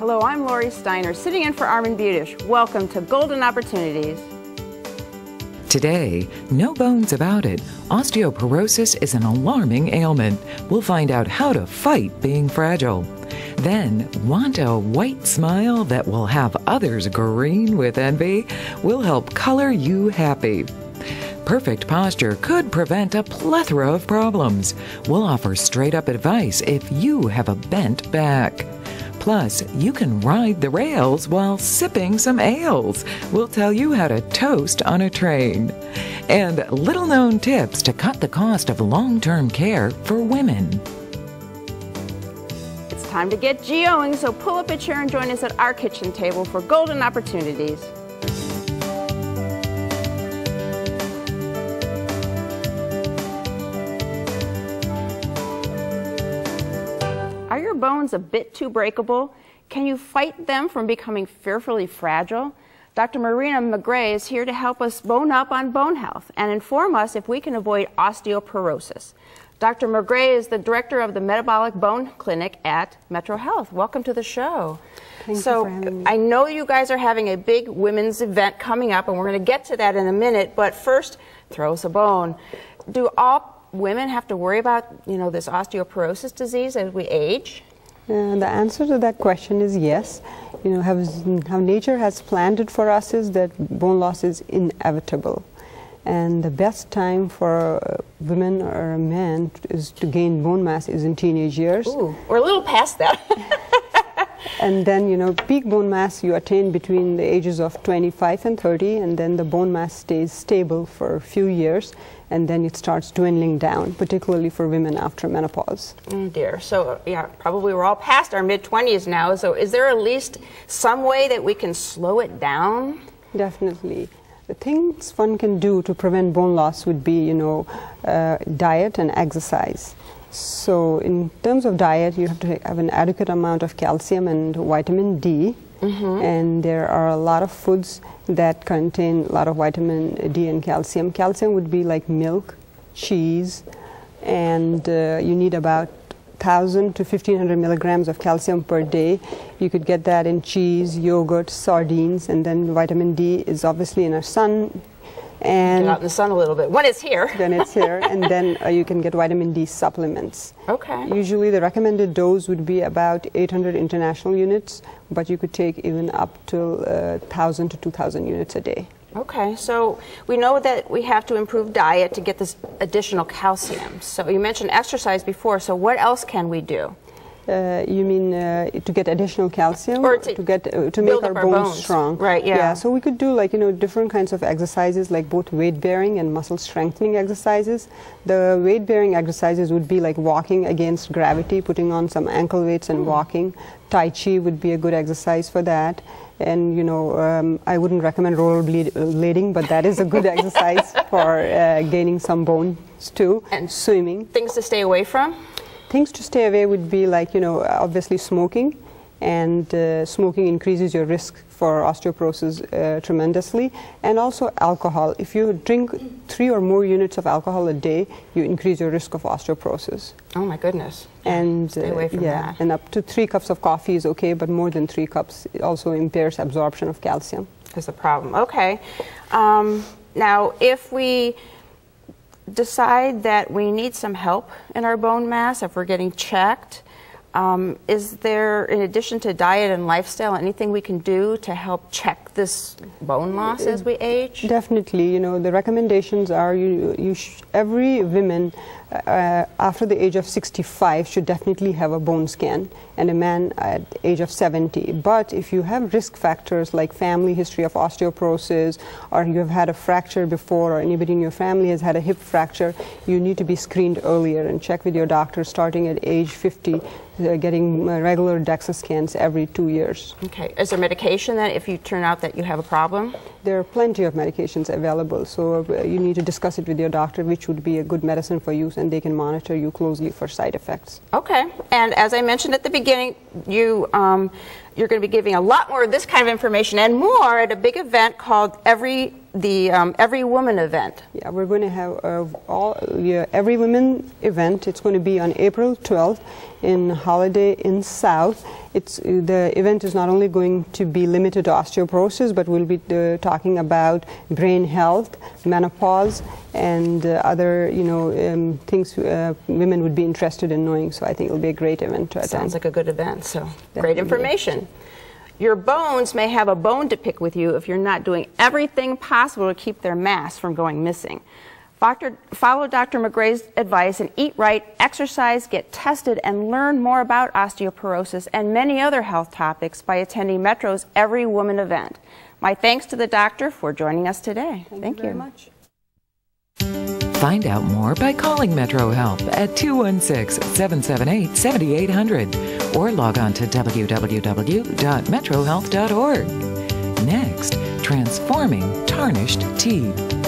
Hello, I'm Lori Steiner, sitting in for Armin Budish. Welcome to Golden Opportunities. Today, no bones about it, osteoporosis is an alarming ailment. We'll find out how to fight being fragile. Then, want a white smile that will have others green with envy? We'll help color you happy. Perfect posture could prevent a plethora of problems. We'll offer straight-up advice if you have a bent back. Plus, you can ride the rails while sipping some ales. We'll tell you how to toast on a train. And little-known tips to cut the cost of long-term care for women. It's time to get geoing, so pull up a chair and join us at our kitchen table for Golden Opportunities. Are your bones a bit too breakable? Can you fight them from becoming fearfully fragile? Dr. Marina McGray is here to help us bone up on bone health and inform us if we can avoid osteoporosis. Dr. McGray is the director of the Metabolic Bone Clinic at Metro Health. Welcome to the show. Thank you for having me. I know you guys are having a big women's event coming up, and we're going to get to that in a minute, but first, throw us a bone. Do all women have to worry about, this osteoporosis disease as we age? The answer to that question is yes. How nature has planned it for us is that bone loss is inevitable. And the best time for women or men is to gain bone mass is in teenage years. Ooh, we're a little past that. And then, peak bone mass you attain between the ages of 25 and 30, and then the bone mass stays stable for a few years, and then it starts dwindling down, particularly for women after menopause. Oh dear. So, yeah, probably we're all past our mid-20s now, so is there at least some way that we can slow it down? Definitely. The things one can do to prevent bone loss would be, diet and exercise. So in terms of diet, you have to have an adequate amount of calcium and vitamin D. And there are a lot of foods that contain a lot of vitamin D and calcium. Calcium would be like milk, cheese, and you need about 1,000 to 1,500 milligrams of calcium per day. You could get that in cheese, yogurt, sardines, and then vitamin D is obviously in our sun. And get out in the sun a little bit when it's here. Then it's here, and then you can get vitamin D supplements. Okay. Usually the recommended dose would be about 800 international units, but you could take even up to 1,000 to 2,000 units a day. Okay, so we know that we have to improve diet to get this additional calcium. So you mentioned exercise before, so what else can we do? You mean to get additional calcium, or to make our bones strong? Right. Yeah. Yeah. So we could do different kinds of exercises, like both weight bearing and muscle strengthening exercises. The weight bearing exercises would be like walking against gravity, putting on some ankle weights and walking. Tai Chi would be a good exercise for that. And I wouldn't recommend rollerblading, but that is a good exercise for gaining some bones too. And swimming. Things to stay away from? Things to stay away would be like, obviously smoking, and smoking increases your risk for osteoporosis tremendously, and also alcohol. If you drink 3 or more units of alcohol a day, you increase your risk of osteoporosis. Oh my goodness. And stay away from that. And up to 3 cups of coffee is okay, but more than 3 cups also impairs absorption of calcium. Is the problem. Okay. Now, if we decide that we need some help in our bone mass, if we're getting checked, is there, in addition to diet and lifestyle, anything we can do to help check this bone loss as we age? Definitely. The recommendations are every woman after the age of 65 should definitely have a bone scan, and a man at the age of 70. But if you have risk factors like family history of osteoporosis, or you have had a fracture before, or anybody in your family has had a hip fracture, you need to be screened earlier and check with your doctor starting at age 50, getting regular DEXA scans every 2 years. Okay. Is there medication that if you turn out that you have a problem? There are plenty of medications available, so you need to discuss it with your doctor which would be a good medicine for you, and they can monitor you closely for side effects. Okay. And as I mentioned at the beginning, you're going to be giving a lot more of this kind of information and more at a big event called Every the Every Woman event. Yeah, we're going to have Every Woman event. It's going to be on April 12th in Holiday Inn South. The event is not only going to be limited to osteoporosis, but we'll be talking about brain health, menopause, and other things women would be interested in knowing. So I think it'll be a great event to attend. Sounds like a good event. So Definitely. Great information. Your bones may have a bone to pick with you if you're not doing everything possible to keep their mass from going missing. Follow Dr. McGray's advice and eat right, exercise, get tested, and learn more about osteoporosis and many other health topics by attending Metro's Every Woman event. My thanks to the doctor for joining us today. Thank you very much. Find out more by calling Metro Health at 216-778-7800 or log on to www.metrohealth.org. Next, transforming tarnished teeth.